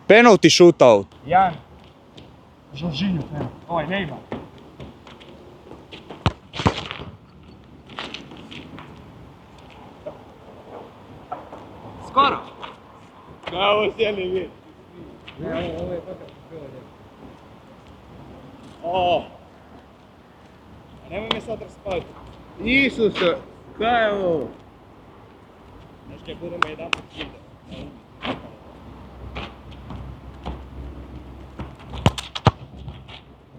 Penalty shootout. Jan. Žoržinju penalty. Ovaj ne ima. Skoro. Kao sjeli vi. Ne, ovo je fakat bilo lijepo. O. A nemoj me sad raspaviti. Isuse, kaj je ovo? Znaš kaj budemo jedan put vidjeti.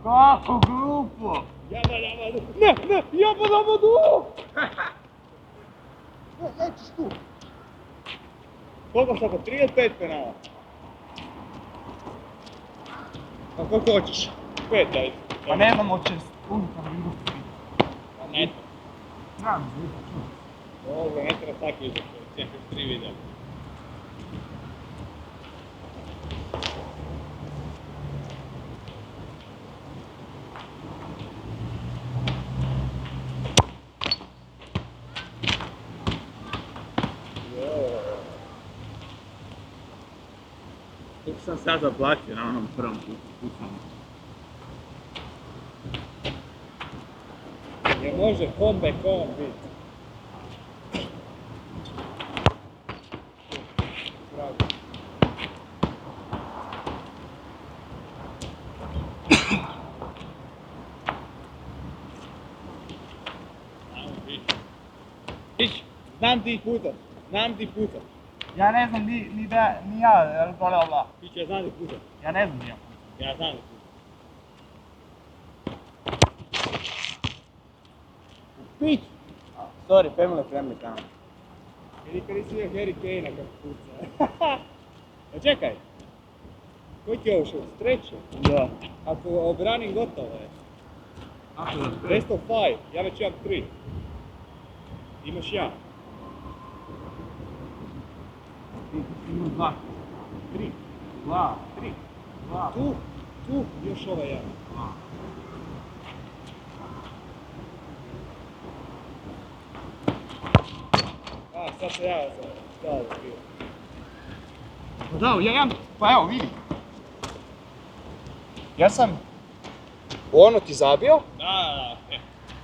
Kako glupo! Jaba, ne, jaba, Ne, nećeš tu. Koliko sam, 3 ili 5 penala? A koliko hoćeš? 5, ajde. Pa ne znam, hoće unutar ili ruku. Pa ne to. Znam, za Ovo ne treba tako izati, cijeli 3 videa. Koliko sam sad zaplatio na onom prvom putanju? Jer može comeback on biti. Bravo. Ajmo, Pić, znam ti puta. Ja ne znam ni ja, bla. Pić, ja znam ti puta. Ja ne znam ni ja. Ja znam ti puta. Pić! Sorry, family tamo. Kad nisi vidio Harry Kane-a kako puca. A čekaj. Koji ti je ovo šut? Treći? Da. Ako obranim gotovo je. Ako da Best of 5, ja već imam 3. Imaš ja. Ima 2. 3. 2. 3. 2. Tu, još ovaj ja. 2. A, sad se ja sam stavio bio. Pa da, ja imam, pa evo vidi. Ja sam... Ono ti zabio? Da.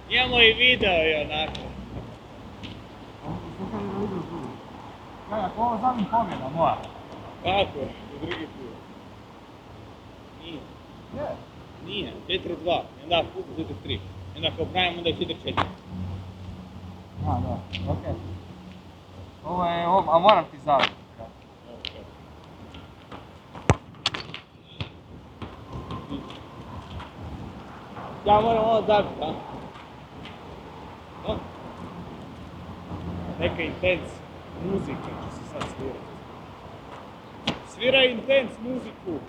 Imamo i video i onako. Kaj, ako ovo zadnji pobjeda moja. Kako? U drugi put. Nije. Je. Nije. 4-2. I onda puta 4-3. I onda ako pravimo onda je 4-4. A, da, okej. Ovo je, a moram ti zabiti. Ja moram ovo zabiti, a? Neka intens muzika će se sad svirati. Sviraj intens muziku!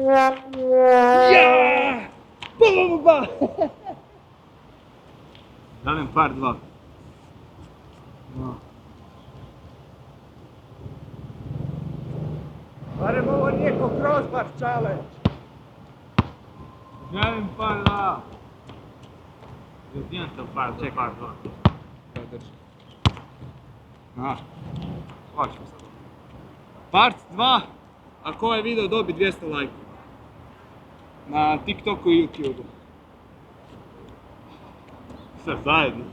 Ja! Ba! Danem par 2. Barem ovo nije ko crossbar challenge. Danem par 2. Imam to par 2. Evo drži. Aha. Hoćemo sad. Part 2. Ako ovaj video dobi 200 lajkova. Na TikToku i YouTubeu. Sve zajedno.